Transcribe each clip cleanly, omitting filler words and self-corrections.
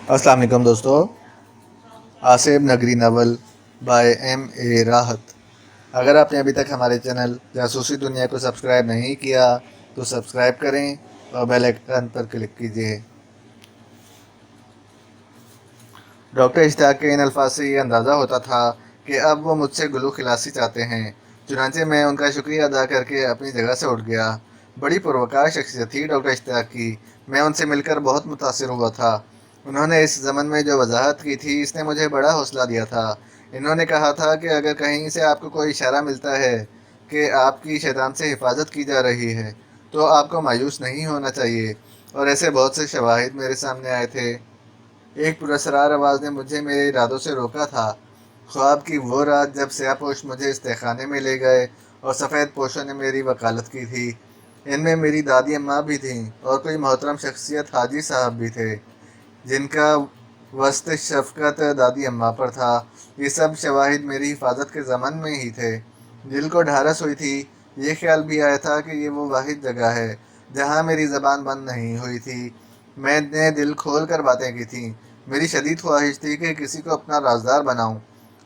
अस्सलाम वालेकुम दोस्तों। आसिफ नगरी नावल बाय M.A. राहत। अगर आपने अभी तक हमारे चैनल जासूसी दुनिया को सब्सक्राइब नहीं किया तो सब्सक्राइब करें और बेल आइकन पर क्लिक कीजिए। डॉक्टर इश्तियाक के इन अल्फाज से ये अंदाज़ा होता था कि अब वो मुझसे गुलू खिलासी चाहते हैं। चुनांचे मैं उनका शुक्रिया अदा करके अपनी जगह से उठ गया। बड़ी पुरवकार शख्सियत थी डॉक्टर इश्तियाक की। मैं उनसे मिलकर बहुत मुतासिर हुआ था। उन्होंने इस ज़मन में जो वजाहत की थी इसने मुझे बड़ा हौसला दिया था। इन्होंने कहा था कि अगर कहीं से आपको कोई इशारा मिलता है कि आपकी शैतान से हिफाजत की जा रही है तो आपको मायूस नहीं होना चाहिए। और ऐसे बहुत से शवाहिद मेरे सामने आए थे। एक पुरस्कार आवाज़ ने मुझे मेरे इरादों से रोका था। ख्वाब की वो रात जब स्याहपोश मुझे इस्तेखाने में ले गए और सफ़ेद पोशों ने मेरी वकालत की थी। इनमें मेरी दादी अम्मा भी थीं और कोई मोहतरम शख्सियत हाजी साहब भी थे जिनका वस्त शफ़क़त दादी अम्मा पर था। ये सब शवाहिद मेरी हिफाजत के ज़मन में ही थे। दिल को ढारस हुई थी। ये ख्याल भी आया था कि ये वो वाहिद जगह है जहाँ मेरी ज़बान बंद नहीं हुई थी। मैंने दिल खोल कर बातें की थीं। मेरी शदीद ख्वाहिश थी कि किसी को अपना राजदार बनाऊं।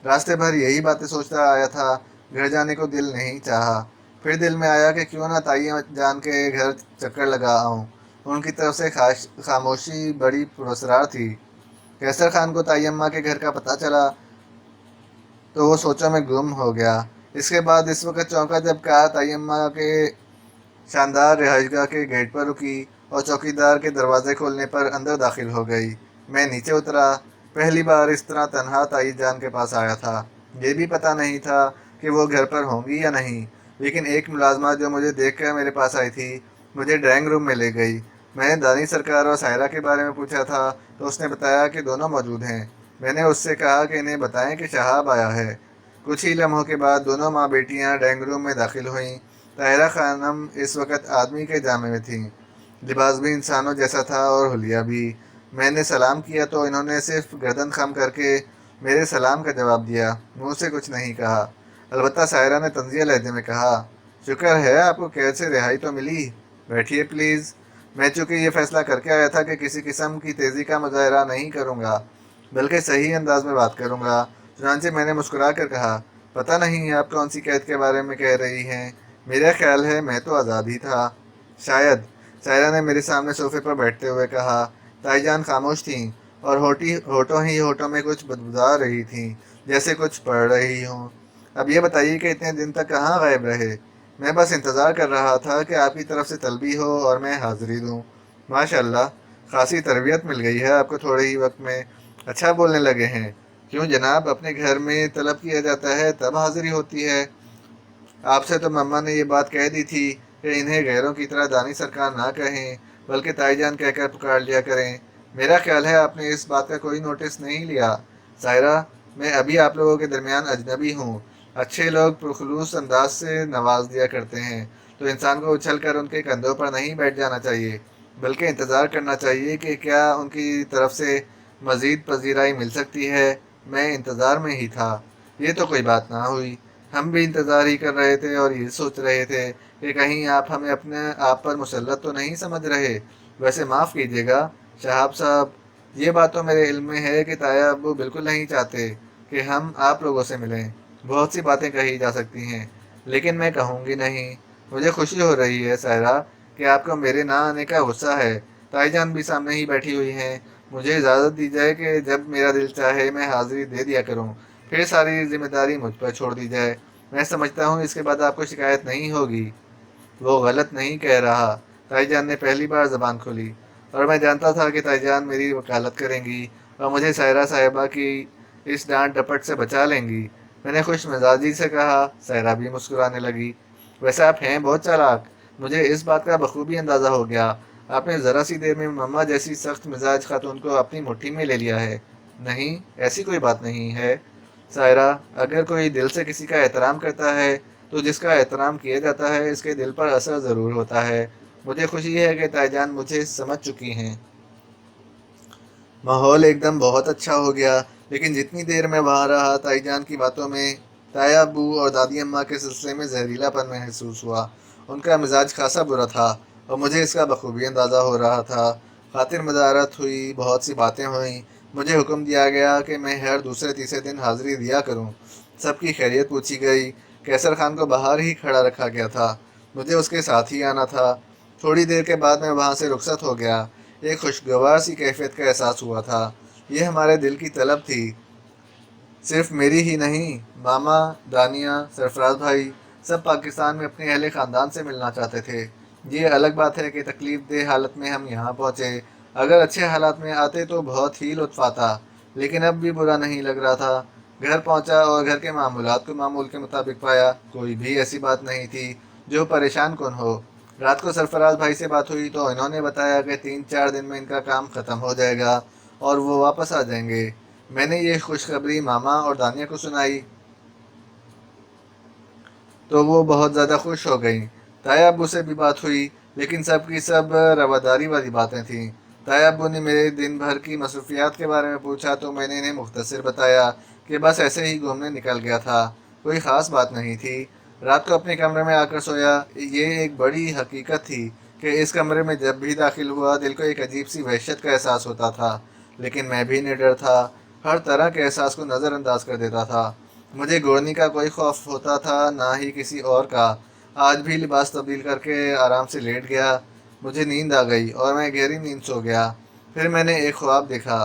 रास्ते भर यही बातें सोचता आया था। घर जाने को दिल नहीं चाहा। फिर दिल में आया कि क्यों ना ताई जान के घर चक्कर लगा आऊं। उनकी तरफ से खामोशी बड़ी पुरस्कार थी। कैसर खान को ताई अम्मा के घर का पता चला तो वो सोचों में गुम हो गया। इसके बाद इस वक्त चौंका जब कहा ताई अम्मा के शानदार रिहाइशगाह के गेट पर रुकी और चौकीदार के दरवाजे खोलने पर अंदर दाखिल हो गई। मैं नीचे उतरा। पहली बार इस तरह तन्हा ताई जान के पास आया था। ये भी पता नहीं था कि वो घर पर होंगी या नहीं, लेकिन एक मुलाजमा जो मुझे देखकर मेरे पास आई थी मुझे ड्राइंग रूम में ले गई। मैंने दानी सरकार और सायरा के बारे में पूछा था तो उसने बताया कि दोनों मौजूद हैं। मैंने उससे कहा कि इन्हें बताएं कि शहाब आया है। कुछ ही लम्हों के बाद दोनों माँ बेटियाँ ड्राइंग रूम में दाखिल हुईं। ताहिरा खानम इस वक्त आदमी के जामे में थीं। लिबास भी इंसानों जैसा था और हुलिया भी। मैंने सलाम किया तो इन्होंने सिर्फ गर्दन खम करके मेरे सलाम का जवाब दिया, मुंह से कुछ नहीं कहा। अलबत्ता सायरा ने तंजिया लहजे में कहा, शुक्र है आपको कैद से रिहाई तो मिली। बैठिए प्लीज़। मैं चूँकि ये फ़ैसला करके आया था कि किसी किस्म की तेज़ी का मुजाहरा नहीं करूँगा बल्कि सही अंदाज में बात करूँगा। चुनांचे मैंने मुस्कुरा कर कहा, पता नहीं आप कौन सी कैद के बारे में कह रही हैं। मेरा ख्याल है मैं तो आज़ाद ही था। शायद। सायरा ने मेरे सामने सोफे पर बैठते हुए कहा। ताईजान खामोश थीं और होठों में कुछ बदबुदा रही थीं, जैसे कुछ पढ़ रही हों। अब ये बताइए कि इतने दिन तक कहाँ गायब रहे। मैं बस इंतज़ार कर रहा था कि आपकी तरफ से तलबी हो और मैं हाज़िरी दूँ। माशाअल्लाह, खासी तरबियत मिल गई है आपको थोड़े ही वक्त में। अच्छा बोलने लगे हैं। क्यों जनाब, अपने घर में तलब किया जाता है तब हाज़िरी होती है। आपसे तो मम्मा ने ये बात कह दी थी कि इन्हें गैरों की तरह दानी सरकार ना कहें बल्कि ताईजान कहकर पुकार लिया करें। मेरा ख्याल है आपने इस बात का कोई नोटिस नहीं लिया। सायरा, मैं अभी आप लोगों के दरमियान अजनबी हूँ। अच्छे लोग पुरखलूस अंदाज से नवाज दिया करते हैं तो इंसान को उछल कर उनके कंधों पर नहीं बैठ जाना चाहिए बल्कि इंतज़ार करना चाहिए कि क्या उनकी तरफ से मज़ीद पजीराई मिल सकती है। मैं इंतज़ार में ही था। ये तो कोई बात ना हुई। हम भी इंतज़ार ही कर रहे थे और ये सोच रहे थे कि कहीं आप हमें अपने आप पर मुसल्लत तो नहीं समझ रहे। वैसे माफ़ कीजिएगा शहाब साहब, ये बात तो मेरे इल्म में है कि ताया अब्बू बिल्कुल नहीं चाहते कि हम आप लोगों से मिलें। बहुत सी बातें कही जा सकती हैं लेकिन मैं कहूँगी नहीं। मुझे खुशी हो रही है सायरा कि आपको मेरे ना आने का गुस्सा है। ताईजान भी सामने ही बैठी हुई हैं। मुझे इजाज़त दी जाए कि जब मेरा दिल चाहे मैं हाज़िरी दे दिया करूँ, फिर सारी जिम्मेदारी मुझ पर छोड़ दी जाए। मैं समझता हूँ इसके बाद आपको शिकायत नहीं होगी। वो गलत नहीं कह रहा। ताईजान ने पहली बार ज़बान खोली और मैं जानता था कि ताईजान मेरी वकालत करेंगी और मुझे सायरा साहिबा की इस डांट डपट से बचा लेंगी। मैंने खुश मिजाजी से कहा। सायरा भी मुस्कुराने लगी। वैसे आप हैं बहुत चालाक। मुझे इस बात का बखूबी अंदाज़ा हो गया। आपने ज़रा सी देर में मम्मा जैसी सख्त मिजाज खातून को अपनी मुट्ठी में ले लिया है। नहीं, ऐसी कोई बात नहीं है सायरा। अगर कोई दिल से किसी का एहतराम करता है तो जिसका एहतराम किया जाता है इसके दिल पर असर ज़रूर होता है। मुझे खुशी है कि ताईजान मुझे समझ चुकी हैं। माहौल एकदम बहुत अच्छा हो गया। लेकिन जितनी देर मैं वहाँ रहा ताईजान की बातों में ताया अब्बू और दादी अम्मा के सिलसिले में जहरीलापन महसूस हुआ। उनका मिजाज खासा बुरा था और मुझे इसका बखूबी अंदाज़ा हो रहा था। खातिर मदारत हुई, बहुत सी बातें हुईं। मुझे हुक्म दिया गया कि मैं हर दूसरे तीसरे दिन हाज़िरी दिया करूं। सबकी खैरियत पूछी गई। कैसर खान को बाहर ही खड़ा रखा गया था। मुझे उसके साथ ही आना था। थोड़ी देर के बाद मैं वहाँ से रुखसत हो गया। एक खुशगवार सी कैफियत का एहसास हुआ था। ये हमारे दिल की तलब थी, सिर्फ मेरी ही नहीं। मामा, दानिया, सरफराज भाई सब पाकिस्तान में अपने अहले ख़ानदान से मिलना चाहते थे। ये अलग बात है कि तकलीफ़ देह हालत में हम यहाँ पहुँचे। अगर अच्छे हालात में आते तो बहुत ही लुत्फ़ आता, लेकिन अब भी बुरा नहीं लग रहा था। घर पहुँचा और घर के मामूलात को मामूल के मुताबिक पाया। कोई भी ऐसी बात नहीं थी जो परेशान कौन हो। रात को सरफराज भाई से बात हुई तो इन्होंने बताया कि 3-4 दिन में इनका काम ख़त्म हो जाएगा और वो वापस आ जाएंगे। मैंने ये खुशखबरी मामा और दानिया को सुनाई तो वो बहुत ज़्यादा खुश हो गई। ताया अब्बू से भी बात हुई, लेकिन सब की सब रवादारी वाली बातें थीं। ताया अब्बू ने मेरे दिन भर की मसरूफियात के बारे में पूछा तो मैंने इन्हें मुख्तसर बताया कि बस ऐसे ही घूमने निकल गया था, कोई ख़ास बात नहीं थी। रात को अपने कमरे में आकर सोया। ये एक बड़ी हकीकत थी कि इस कमरे में जब भी दाखिल हुआ दिल को एक अजीब सी वहशत का एहसास होता था, लेकिन मैं भी निडर था, हर तरह के एहसास को नज़रअंदाज कर देता था। मुझे गोरनी का कोई खौफ होता था, ना ही किसी और का। आज भी लिबास तब्दील करके आराम से लेट गया। मुझे नींद आ गई और मैं गहरी नींद सो गया। फिर मैंने एक ख्वाब देखा।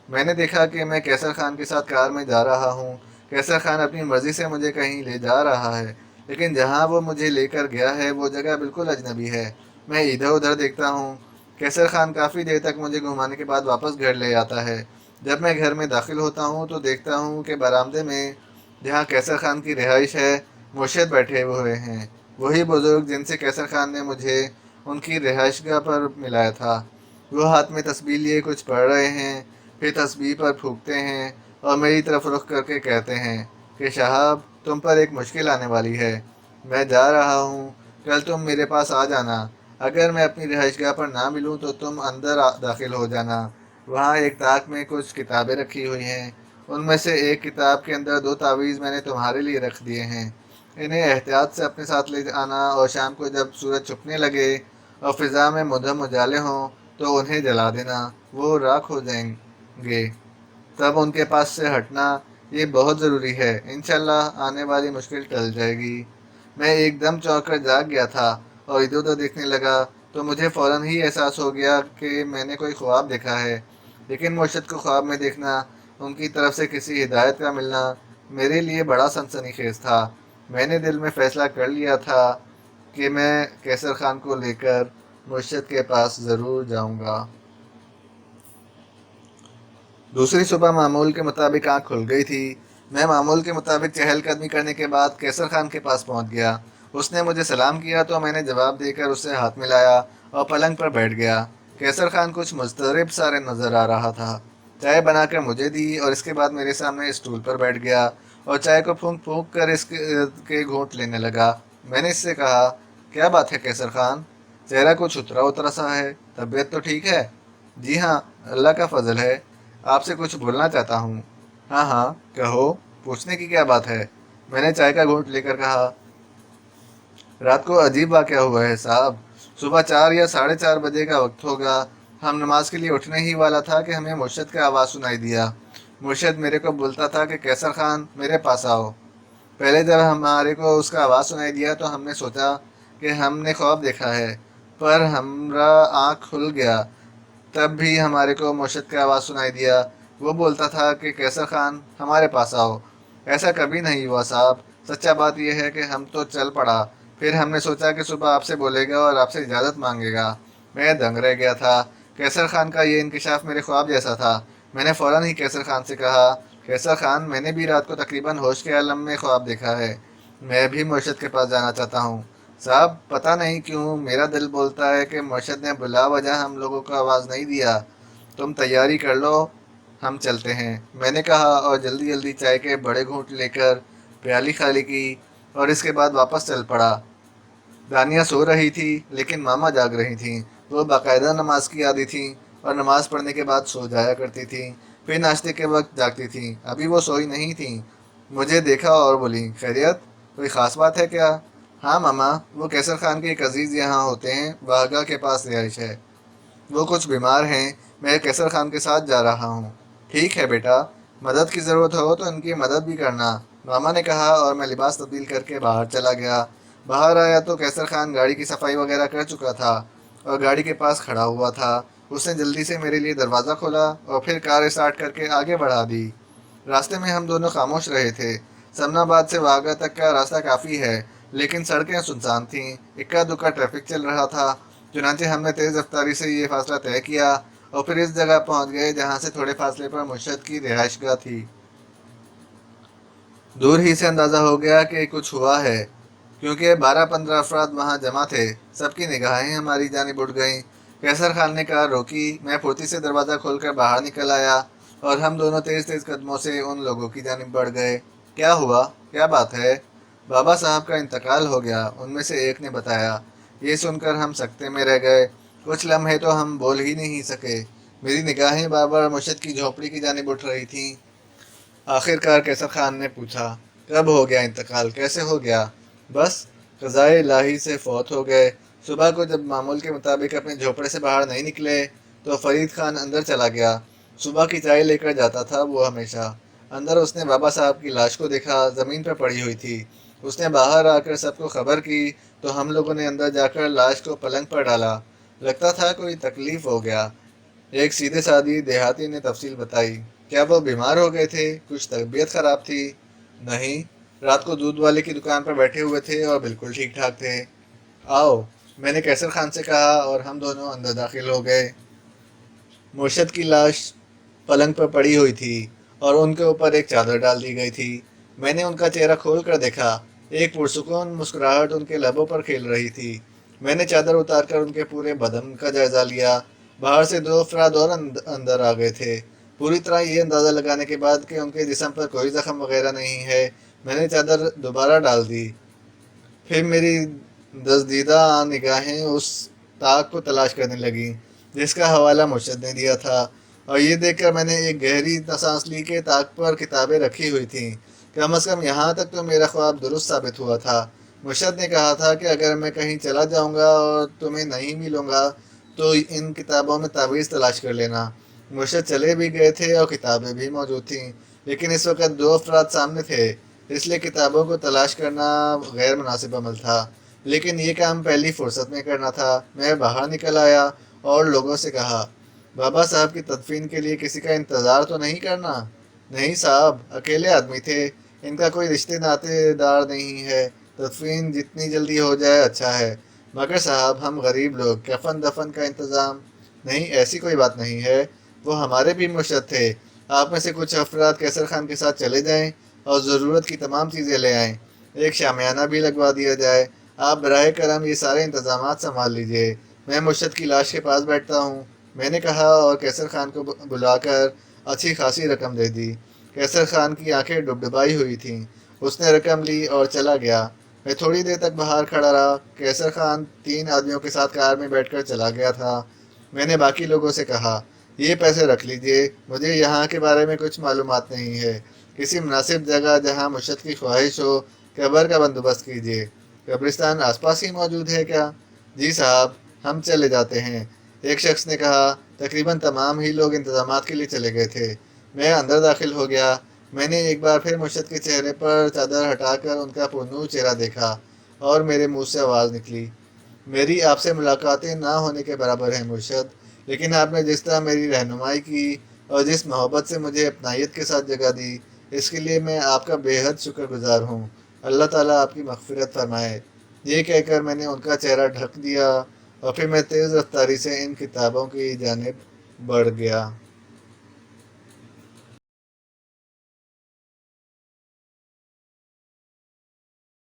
मैंने देखा कि मैं कैसर खान के साथ कार में जा रहा हूँ। कैसर खान अपनी मर्ज़ी से मुझे कहीं ले जा रहा है, लेकिन जहाँ वो मुझे लेकर गया है वो जगह बिल्कुल अजनबी है। मैं इधर उधर देखता हूँ। कैसर खान काफ़ी देर तक मुझे घुमाने के बाद वापस घर ले आता है। जब मैं घर में दाखिल होता हूँ तो देखता हूँ कि बरामदे में, जहाँ कैसर खान की रिहाइश है, मुर्शद बैठे हुए हैं। वही बुज़ुर्ग जिनसे कैसर खान ने मुझे उनकी रिहाइशगाह पर मिलाया था। वो हाथ में तस्बीह लिए कुछ पढ़ रहे हैं, फिर तस्बीह पर फूंकते हैं और मेरी तरफ रुख करके कहते हैं कि साहब, तुम पर एक मुश्किल आने वाली है। मैं जा रहा हूँ, कल तुम मेरे पास आ जाना। अगर मैं अपनी रिहाइशगाह पर ना मिलूँ तो तुम अंदर दाखिल हो जाना। वहाँ एक ताक में कुछ किताबें रखी हुई हैं। उनमें से एक किताब के अंदर 2 तावीज़ मैंने तुम्हारे लिए रख दिए हैं। इन्हें एहतियात से अपने साथ ले आना और शाम को जब सूरज छुपने लगे और फ़िज़ा में मध्यम उजाले हों तो उन्हें जला देना। वो राख हो जाएंगे, तब उनके पास से हटना। ये बहुत ज़रूरी है। इंशाअल्लाह आने वाली मुश्किल टल जाएगी। मैं एकदम चौंक कर जाग गया था और इधर उधर देखने लगा तो मुझे फ़ौरन ही एहसास हो गया कि मैंने कोई ख्वाब देखा है। लेकिन मुर्शद को ख्वाब में देखना, उनकी तरफ से किसी हिदायत का मिलना मेरे लिए बड़ा सनसनीखेज़ था। मैंने दिल में फ़ैसला कर लिया था कि मैं कैसर खान को लेकर मुर्शद के पास ज़रूर जाऊंगा। दूसरी सुबह मामूल के मुताबिक आँख खुल गई थी। मैं मामूल के मुताबिक चहलकदमी करने के बाद कैसर खान के पास पहुंच गया। उसने मुझे सलाम किया तो मैंने जवाब देकर उससे हाथ मिलाया और पलंग पर बैठ गया। कैसर खान कुछ मुस्तरब सारे नज़र आ रहा था। चाय बनाकर मुझे दी और इसके बाद मेरे सामने स्टूल पर बैठ गया और चाय को फूंक फूंक कर इसके के घूंट लेने लगा। मैंने इससे कहा, क्या बात है कैसर खान, चेहरा कुछ उतरा उतरा सा है, तबीयत तो ठीक है? जी हाँ, अल्लाह का फजल है। आपसे कुछ बोलना चाहता हूँ। हाँ हाँ, कहो, पूछने की क्या बात है? मैंने चाय का घूंट लेकर कहा। रात को अजीब वाक़या हुआ है साहब। सुबह 4 या 4:30 बजे का वक्त होगा। हम नमाज के लिए उठने ही वाला था कि हमें मुर्शद का आवाज़ सुनाई दिया। मुर्शद मेरे को बोलता था कि कैसर खान, मेरे पास आओ। पहले जब हमारे को उसका आवाज़ सुनाई दिया तो हमने सोचा कि हमने ख्वाब देखा है, पर हमारा आँख खुल गया तब भी हमारे को मुर्शद का आवाज़ सुनाई दिया। वो बोलता था कि कैसर खान, हमारे पास आओ। ऐसा कभी नहीं हुआ साहब। सच्चा बात यह है कि हम तो चल पड़ा। फिर हमने सोचा कि सुबह आपसे बोलेगा और आपसे इजाज़त मांगेगा। मैं दंग रह गया था। कैसर खान का ये इंकिशाफ मेरे ख्वाब जैसा था। मैंने फ़ौरन ही कैसर खान से कहा, कैसर खान, मैंने भी रात को तकरीबन होश के आलम में ख्वाब देखा है। मैं भी मुर्शद के पास जाना चाहता हूँ। साहब, पता नहीं क्यों मेरा दिल बोलता है कि मुर्शद ने बिला वजह हम लोगों को आवाज़ नहीं दिया। तुम तैयारी कर लो, हम चलते हैं, मैंने कहा और जल्दी जल्दी चाय के बड़े घूंट लेकर प्याली खाली की और इसके बाद वापस चल पड़ा। दानिया सो रही थी लेकिन मामा जाग रही थीं। वो बाकायदा नमाज की आदी थीं और नमाज पढ़ने के बाद सो जाया करती थीं, फिर नाश्ते के वक्त जागती थीं। अभी वो सोई नहीं थीं। मुझे देखा और बोली, खैरियत, कोई ख़ास बात है क्या? हाँ मामा, वो कैसर खान के एक अजीज़ यहाँ होते हैं, वाहगा के पास रिहाइश है। وہ کچھ بیمار ہیں، میں کیسر خان کے ساتھ جا رہا ہوں۔ ٹھیک ہے بیٹا، مدد کی ضرورت ہو تو ان کی مدد بھی کرنا، ماما نے کہا اور میں لباس تبدیل کر کے باہر چلا گیا۔ باہر آیا تو کیسر خان گاڑی کی صفائی وغیرہ کر چکا تھا اور گاڑی کے پاس کھڑا ہوا تھا۔ اس نے جلدی سے میرے لیے دروازہ کھولا اور پھر کار اسٹارٹ کر کے آگے بڑھا دی۔ راستے میں ہم دونوں خاموش رہے تھے۔ سمنا آباد سے واگا تک کا راستہ کافی ہے، لیکن سڑکیں سنسان تھیں، اکا دکا ٹریفک چل رہا تھا۔ چنانچہ ہم نے تیز رفتاری سے یہ فاصلہ طے کیا اور پھر اس جگہ پہنچ گئے جہاں سے تھوڑے فاصلے پر مرشد کی رہائش گاہ تھی۔ دور ہی سے اندازہ ہو گیا کہ کچھ ہوا ہے، کیونکہ 12-15 افراد وہاں جمع تھے۔ سب کی نگاہیں ہماری جانب اٹھ گئیں۔ کیسر خان نے کار روکی، میں پھرتی سے دروازہ کھول کر باہر نکل آیا اور ہم دونوں تیز تیز قدموں سے ان لوگوں کی جانب بڑھ گئے۔ کیا ہوا؟ کیا بات ہے؟ بابا صاحب کا انتقال ہو گیا، ان میں سے ایک نے بتایا۔ یہ سن کر ہم سکتے میں رہ گئے۔ کچھ لمحے تو ہم بول ہی نہیں سکے۔ میری نگاہیں بار بار مرشد کی جھونپڑی کی جانب اٹھ رہی تھیں۔ آخر کار کیسر خان نے پوچھا، کب ہو گیا انتقال؟ کیسے ہو گیا؟ بس قضائے الہی سے فوت ہو گئے۔ صبح کو جب معمول کے مطابق اپنے جھوپڑے سے باہر نہیں نکلے تو فرید خان اندر چلا گیا۔ صبح کی چائے لے کر جاتا تھا وہ ہمیشہ۔ اندر اس نے بابا صاحب کی لاش کو دیکھا، زمین پر پڑی ہوئی تھی۔ اس نے باہر آ کر سب کو خبر کی تو ہم لوگوں نے اندر جا کر لاش کو پلنگ پر ڈالا۔ لگتا تھا کوئی تکلیف ہو گیا۔ ایک سیدھے سادی دیہاتی نے تفصیل بتائی۔ کیا وہ بیمار ہو گئے تھے؟ کچھ طبیعت خراب تھی؟ نہیں، رات کو دودھ والے کی دکان پر بیٹھے ہوئے تھے اور بالکل ٹھیک ٹھاک تھے۔ آؤ، میں نے کیسر خان سے کہا اور ہم دونوں اندر داخل ہو گئے۔ مرشد کی لاش پلنگ پر پڑی ہوئی تھی اور ان کے اوپر ایک چادر ڈال دی گئی تھی۔ میں نے ان کا چہرہ کھول کر دیکھا۔ ایک پرسکون مسکراہٹ ان کے لبوں پر کھیل رہی تھی۔ میں نے چادر اتار کر ان کے پورے بدن کا جائزہ لیا۔ باہر سے 2 افراد اور اندر آ گئے تھے۔ پوری طرح یہ اندازہ لگانے کے بعد کہ ان کے جسم پر کوئی زخم وغیرہ نہیں ہے، میں نے چادر دوبارہ ڈال دی۔ پھر میری دزدیدہ نگاہیں اس طاق کو تلاش کرنے لگیں جس کا حوالہ مرشد نے دیا تھا، اور یہ دیکھ کر میں نے ایک گہری سانس لی کہ طاق پر کتابیں رکھی ہوئی تھیں۔ کم از کم یہاں تک تو میرا خواب درست ثابت ہوا تھا۔ مرشد نے کہا تھا کہ اگر میں کہیں چلا جاؤں گا اور تمہیں نہیں ملوں گا تو ان کتابوں میں تعویذ تلاش کر لینا۔ مرشد چلے بھی گئے تھے اور کتابیں بھی موجود تھیں، لیکن اس وقت 2 افراد سامنے تھے، اس لیے کتابوں کو تلاش کرنا غیر مناسب عمل تھا، لیکن یہ کام پہلی فرصت میں کرنا تھا۔ میں باہر نکل آیا اور لوگوں سے کہا، بابا صاحب کی تدفین کے لیے کسی کا انتظار تو نہیں کرنا؟ نہیں صاحب، اکیلے آدمی تھے، ان کا کوئی رشتے ناتے دار نہیں ہے، تدفین جتنی جلدی ہو جائے اچھا ہے۔ مگر صاحب، ہم غریب لوگ، کفن دفن کا انتظام؟ نہیں، ایسی کوئی بات نہیں ہے، وہ ہمارے بھی مرشد تھے۔ آپ میں سے کچھ افراد کیسر خان کے ساتھ چلے جائیں اور ضرورت کی تمام چیزیں لے آئیں، ایک شامیانہ بھی لگوا دیا جائے۔ آپ براہ کرم یہ سارے انتظامات سنبھال لیجئے، میں مرشد کی لاش کے پاس بیٹھتا ہوں، میں نے کہا اور کیسر خان کو بلا کر اچھی خاصی رقم دے دی۔ کیسر خان کی آنکھیں ڈبڈبائی ہوئی تھیں، اس نے رقم لی اور چلا گیا۔ میں تھوڑی دیر تک باہر کھڑا رہا۔ کیسر خان 3 آدمیوں کے ساتھ کار میں بیٹھ کر چلا گیا تھا۔ میں نے باقی لوگوں سے کہا، یہ پیسے رکھ لیجئے، مجھے یہاں کے بارے میں کچھ معلومات نہیں ہے، کسی مناسب جگہ جہاں مرشد کی خواہش ہو قبر کا بندوبست کیجئے۔ قبرستان آس پاس ہی موجود ہے کیا؟ جی صاحب، ہم چلے جاتے ہیں، ایک شخص نے کہا۔ تقریباً تمام ہی لوگ انتظامات کے لیے چلے گئے تھے۔ میں اندر داخل ہو گیا۔ میں نے ایک بار پھر مرشد کے چہرے پر چادر ہٹا کر ان کا پرنور چہرہ دیکھا اور میرے منہ سے آواز نکلی، میری آپ سے ملاقاتیں نہ ہونے کے برابر ہیں مرشد، لیکن آپ نے جس طرح میری رہنمائی کی اور جس محبت سے مجھے اپنائیت کے ساتھ جگہ دی، اس کے لیے میں آپ کا بے حد شکر گزار ہوں۔ اللہ تعالیٰ آپ کی مغفرت فرمائے۔ یہ کہہ کر میں نے ان کا چہرہ ڈھک دیا اور پھر میں تیز رفتاری سے ان کتابوں کی جانب بڑھ گیا۔